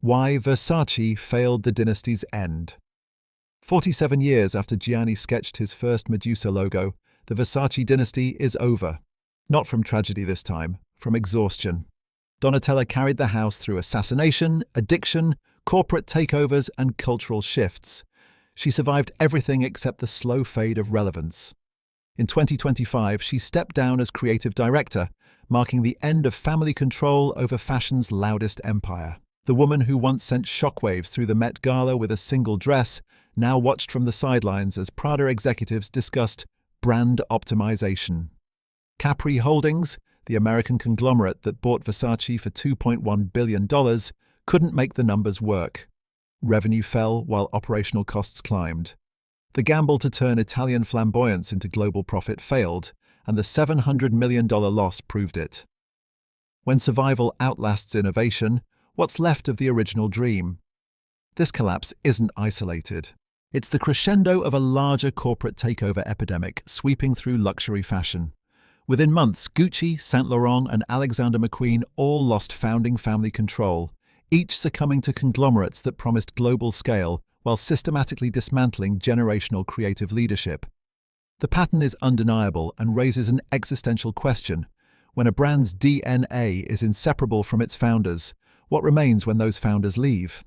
Why Versace failed the dynasty's end. 47 years after Gianni sketched his first Medusa logo, the Versace dynasty is over. Not from tragedy this time, from exhaustion. Donatella carried the house through assassination, addiction, corporate takeovers, and cultural shifts. She survived everything except the slow fade of relevance. In 2025, she stepped down as creative director, marking the end of family control over fashion's loudest empire. The woman who once sent shockwaves through the Met Gala with a single dress now watched from the sidelines as Prada executives discussed brand optimization. Capri Holdings, the American conglomerate that bought Versace for $2.1 billion, couldn't make the numbers work. Revenue fell while operational costs climbed. The gamble to turn Italian flamboyance into global profit failed, and the $700 million loss proved it. When survival outlasts innovation, what's left of the original dream? This collapse isn't isolated. It's the crescendo of a larger corporate takeover epidemic sweeping through luxury fashion. Within months, Gucci, Saint Laurent, and Alexander McQueen all lost founding family control, each succumbing to conglomerates that promised global scale while systematically dismantling generational creative leadership. The pattern is undeniable and raises an existential question. When a brand's DNA is inseparable from its founders, what remains when those founders leave?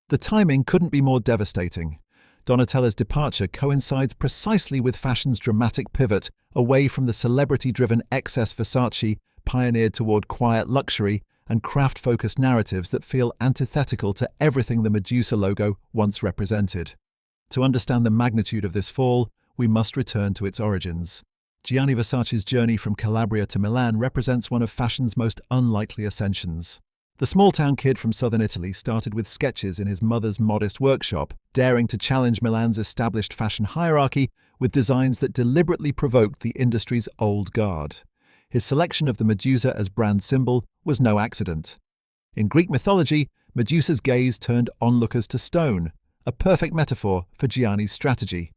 The timing couldn't be more devastating. Donatella's departure coincides precisely with fashion's dramatic pivot away from the celebrity-driven excess Versace pioneered toward quiet luxury and craft-focused narratives that feel antithetical to everything the Medusa logo once represented. To understand the magnitude of this fall, we must return to its origins. Gianni Versace's journey from Calabria to Milan represents one of fashion's most unlikely ascensions. The small-town kid from southern Italy started with sketches in his mother's modest workshop, daring to challenge Milan's established fashion hierarchy with designs that deliberately provoked the industry's old guard. His selection of the Medusa as brand symbol was no accident. In Greek mythology, Medusa's gaze turned onlookers to stone, a perfect metaphor for Gianni's strategy.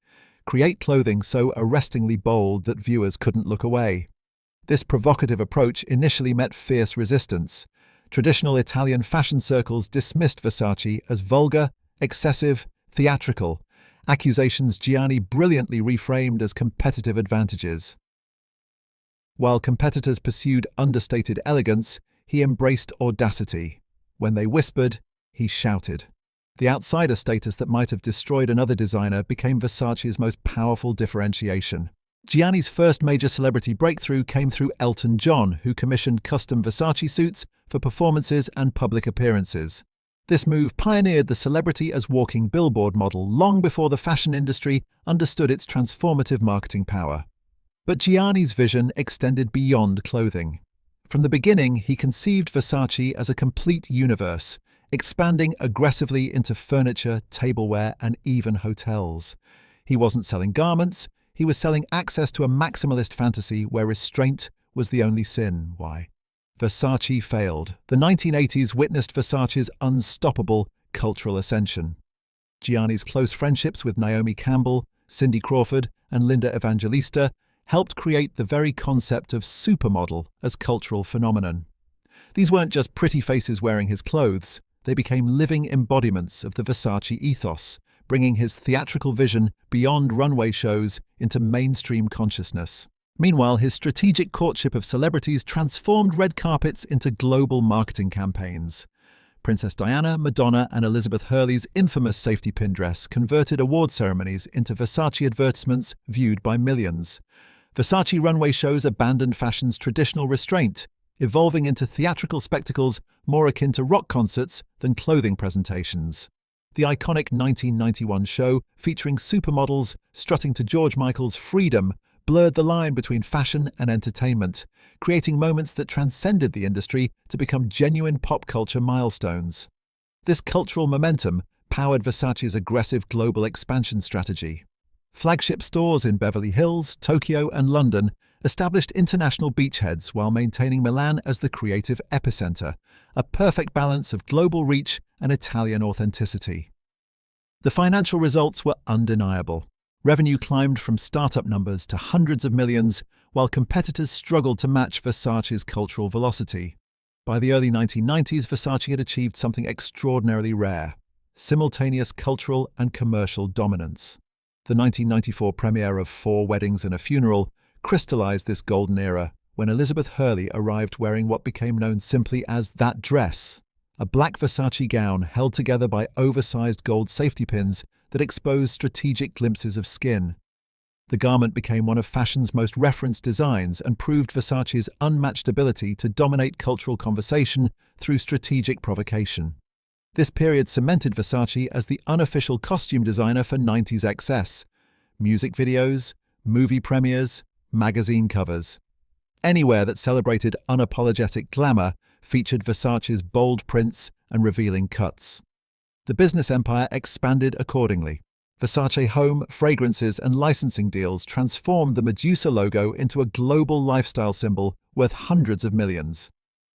Create clothing so arrestingly bold that viewers couldn't look away. This provocative approach initially met fierce resistance. Traditional Italian fashion circles dismissed Versace as vulgar, excessive, theatrical, accusations Gianni brilliantly reframed as competitive advantages. While competitors pursued understated elegance, he embraced audacity. When they whispered, he shouted. The outsider status that might have destroyed another designer became Versace's most powerful differentiation. Gianni's first major celebrity breakthrough came through Elton John, who commissioned custom Versace suits for performances and public appearances. This move pioneered the celebrity as walking billboard model long before the fashion industry understood its transformative marketing power. But Gianni's vision extended beyond clothing. From the beginning, he conceived Versace as a complete universe, expanding aggressively into furniture, tableware, and even hotels. He wasn't selling garments, he was selling access to a maximalist fantasy where restraint was the only sin. Why? Versace failed. The 1980s witnessed Versace's unstoppable cultural ascension. Gianni's close friendships with Naomi Campbell, Cindy Crawford, and Linda Evangelista helped create the very concept of supermodel as cultural phenomenon. These weren't just pretty faces wearing his clothes, they became living embodiments of the Versace ethos, bringing his theatrical vision beyond runway shows into mainstream consciousness. Meanwhile, his strategic courtship of celebrities transformed red carpets into global marketing campaigns. Princess Diana, Madonna, and Elizabeth Hurley's infamous safety pin dress converted award ceremonies into Versace advertisements viewed by millions. Versace runway shows abandoned fashion's traditional restraint, evolving into theatrical spectacles more akin to rock concerts than clothing presentations. The iconic 1991 show, featuring supermodels strutting to George Michael's Freedom, blurred the line between fashion and entertainment, creating moments that transcended the industry to become genuine pop culture milestones. This cultural momentum powered Versace's aggressive global expansion strategy. Flagship stores in Beverly Hills, Tokyo, and London established international beachheads while maintaining Milan as the creative epicenter, a perfect balance of global reach and Italian authenticity. The financial results were undeniable. Revenue climbed from startup numbers to hundreds of millions, while competitors struggled to match Versace's cultural velocity. By the early 1990s, Versace had achieved something extraordinarily rare: simultaneous cultural and commercial dominance. The 1994 premiere of Four Weddings and a Funeral crystallized this golden era when Elizabeth Hurley arrived wearing what became known simply as that dress, a black Versace gown held together by oversized gold safety pins that exposed strategic glimpses of skin. The garment became one of fashion's most referenced designs and proved Versace's unmatched ability to dominate cultural conversation through strategic provocation. This period cemented Versace as the unofficial costume designer for 90s excess: music videos, movie premieres, magazine covers. Anywhere that celebrated unapologetic glamour featured Versace's bold prints and revealing cuts. The business empire expanded accordingly. Versace home, fragrances, and licensing deals transformed the Medusa logo into a global lifestyle symbol worth hundreds of millions.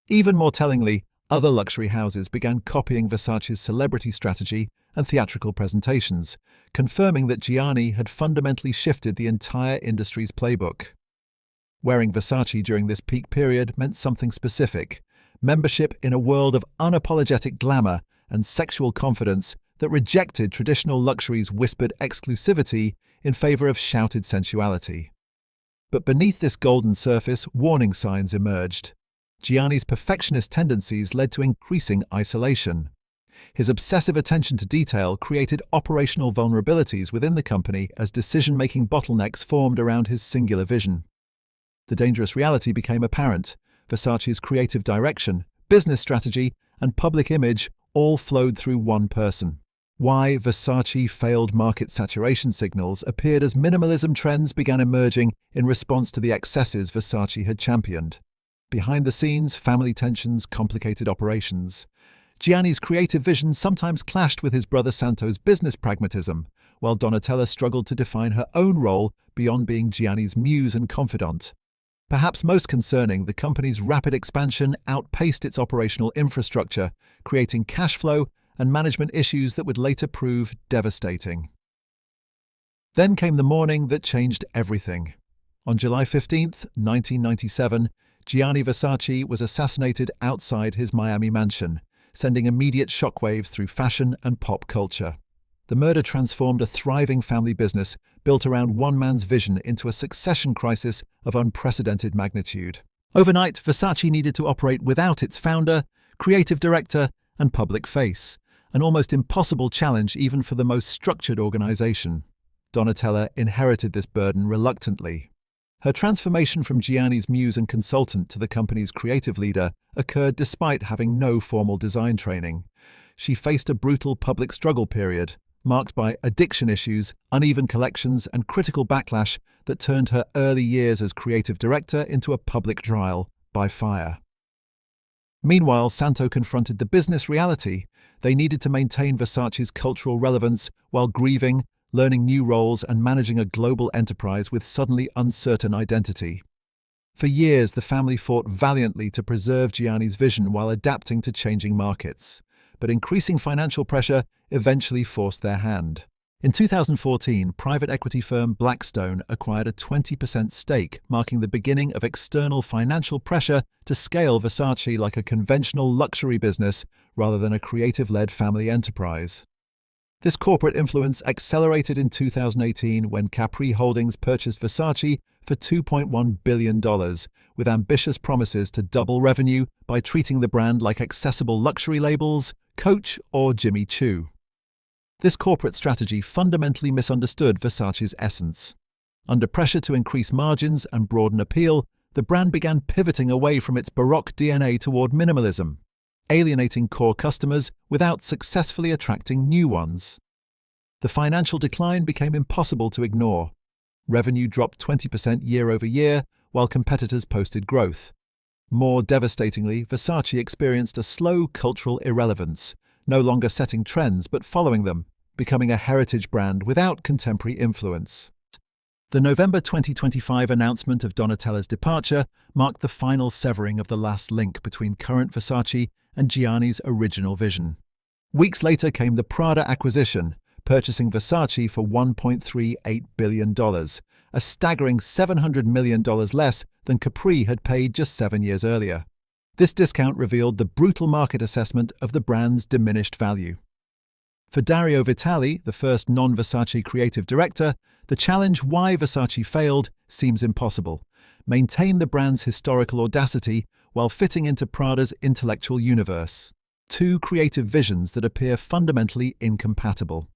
Even more tellingly, other luxury houses began copying Versace's celebrity strategy and theatrical presentations, confirming that Gianni had fundamentally shifted the entire industry's playbook. Wearing Versace during this peak period meant something specific: membership in a world of unapologetic glamour and sexual confidence that rejected traditional luxury's whispered exclusivity in favor of shouted sensuality. But beneath this golden surface, warning signs emerged. Gianni's perfectionist tendencies led to increasing isolation. His obsessive attention to detail created operational vulnerabilities within the company as decision-making bottlenecks formed around his singular vision. The dangerous reality became apparent. Versace's creative direction, business strategy, and public image all flowed through one person. Why Versace failed market saturation signals appeared as minimalism trends began emerging in response to the excesses Versace had championed. Behind the scenes, family tensions complicated operations. Gianni's creative vision sometimes clashed with his brother Santo's business pragmatism, while Donatella struggled to define her own role beyond being Gianni's muse and confidant. Perhaps most concerning, the company's rapid expansion outpaced its operational infrastructure, creating cash flow and management issues that would later prove devastating. Then came the morning that changed everything. On July 15, 1997, Gianni Versace was assassinated outside his Miami mansion, sending immediate shockwaves through fashion and pop culture. The murder transformed a thriving family business built around one man's vision into a succession crisis of unprecedented magnitude. Overnight, Versace needed to operate without its founder, creative director, and public face, an almost impossible challenge even for the most structured organization. Donatella inherited this burden reluctantly. Her transformation from Gianni's muse and consultant to the company's creative leader occurred despite having no formal design training. She faced a brutal public struggle period, marked by addiction issues, uneven collections, and critical backlash that turned her early years as creative director into a public trial by fire. Meanwhile, Santo confronted the business reality. They needed to maintain Versace's cultural relevance while grieving, learning new roles, and managing a global enterprise with suddenly uncertain identity. For years, the family fought valiantly to preserve Gianni's vision while adapting to changing markets. But increasing financial pressure eventually forced their hand. In 2014, private equity firm Blackstone acquired a 20% stake, marking the beginning of external financial pressure to scale Versace like a conventional luxury business rather than a creative-led family enterprise. This corporate influence accelerated in 2018 when Capri Holdings purchased Versace for $2.1 billion, with ambitious promises to double revenue by treating the brand like accessible luxury labels, Coach or Jimmy Choo. This corporate strategy fundamentally misunderstood Versace's essence. Under pressure to increase margins and broaden appeal, the brand began pivoting away from its Baroque DNA toward minimalism, alienating core customers without successfully attracting new ones. The financial decline became impossible to ignore. Revenue dropped 20% year over year, while competitors posted growth. More devastatingly, Versace experienced a slow cultural irrelevance, no longer setting trends but following them, becoming a heritage brand without contemporary influence. The November 2025 announcement of Donatella's departure marked the final severing of the last link between current Versace and Gianni's original vision. Weeks later came the Prada acquisition, purchasing Versace for $1.38 billion, a staggering $700 million less than Capri had paid just 7 years earlier. This discount revealed the brutal market assessment of the brand's diminished value. For Dario Vitale, the first non-Versace creative director, the challenge why Versace failed seems impossible. Maintain the brand's historical audacity while fitting into Prada's intellectual universe. Two creative visions that appear fundamentally incompatible.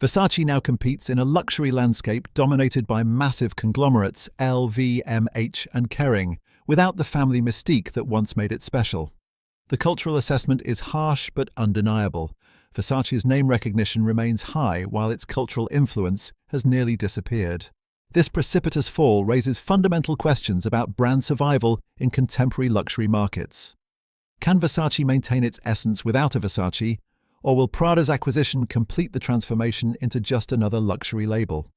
Versace now competes in a luxury landscape dominated by massive conglomerates LVMH and Kering, without the family mystique that once made it special. The cultural assessment is harsh but undeniable. Versace's name recognition remains high while its cultural influence has nearly disappeared. This precipitous fall raises fundamental questions about brand survival in contemporary luxury markets. Can Versace maintain its essence without a Versace, or will Prada's acquisition complete the transformation into just another luxury label?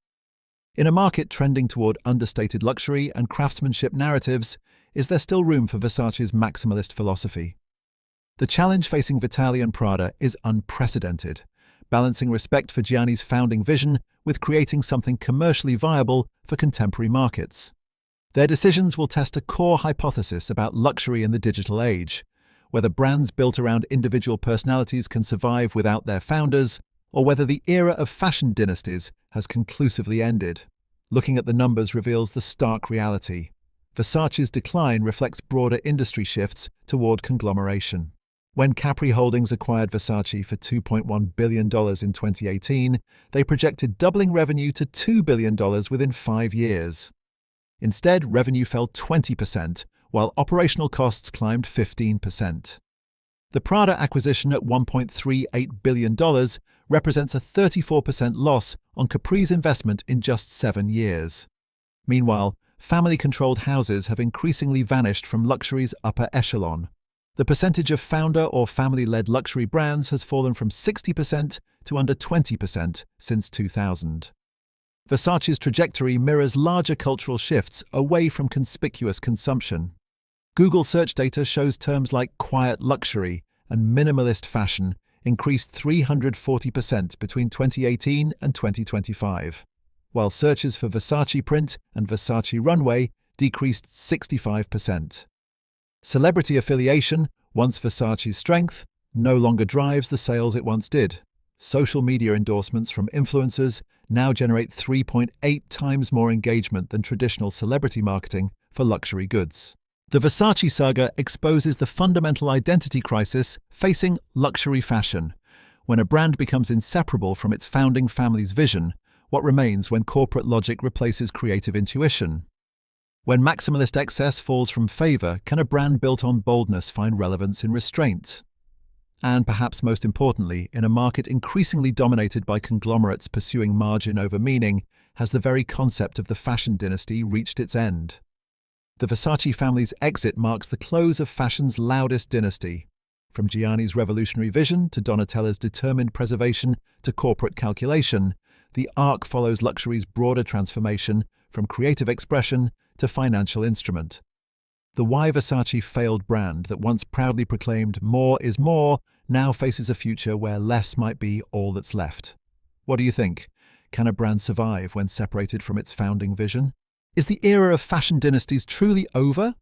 In a market trending toward understated luxury and craftsmanship narratives, is there still room for Versace's maximalist philosophy? The challenge facing Vitale and Prada is unprecedented, balancing respect for Gianni's founding vision with creating something commercially viable for contemporary markets. Their decisions will test a core hypothesis about luxury in the digital age, whether brands built around individual personalities can survive without their founders, or whether the era of fashion dynasties has conclusively ended. Looking at the numbers reveals the stark reality. Versace's decline reflects broader industry shifts toward conglomeration. When Capri Holdings acquired Versace for $2.1 billion in 2018, they projected doubling revenue to $2 billion within 5 years. Instead, revenue fell 20%, while operational costs climbed 15%. The Prada acquisition at $1.38 billion represents a 34% loss on Capri's investment in just 7 years. Meanwhile, family-controlled houses have increasingly vanished from luxury's upper echelon. The percentage of founder or family-led luxury brands has fallen from 60% to under 20% since 2000. Versace's trajectory mirrors larger cultural shifts away from conspicuous consumption. Google search data shows terms like quiet luxury and minimalist fashion increased 340% between 2018 and 2025, while searches for Versace print and Versace runway decreased 65%. Celebrity affiliation, once Versace's strength, no longer drives the sales it once did. Social media endorsements from influencers now generate 3.8 times more engagement than traditional celebrity marketing for luxury goods. The Versace saga exposes the fundamental identity crisis facing luxury fashion. When a brand becomes inseparable from its founding family's vision, what remains when corporate logic replaces creative intuition? When maximalist excess falls from favor, can a brand built on boldness find relevance in restraint? And perhaps most importantly, in a market increasingly dominated by conglomerates pursuing margin over meaning, has the very concept of the fashion dynasty reached its end? The Versace family's exit marks the close of fashion's loudest dynasty. From Gianni's revolutionary vision to Donatella's determined preservation to corporate calculation, the arc follows luxury's broader transformation from creative expression to financial instrument. The why Versace failed brand that once proudly proclaimed more is more now faces a future where less might be all that's left. What do you think? Can a brand survive when separated from its founding vision? Is the era of fashion dynasties truly over?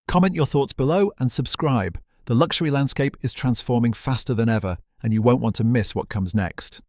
Comment your thoughts below and subscribe. The luxury landscape is transforming faster than ever, and you won't want to miss what comes next.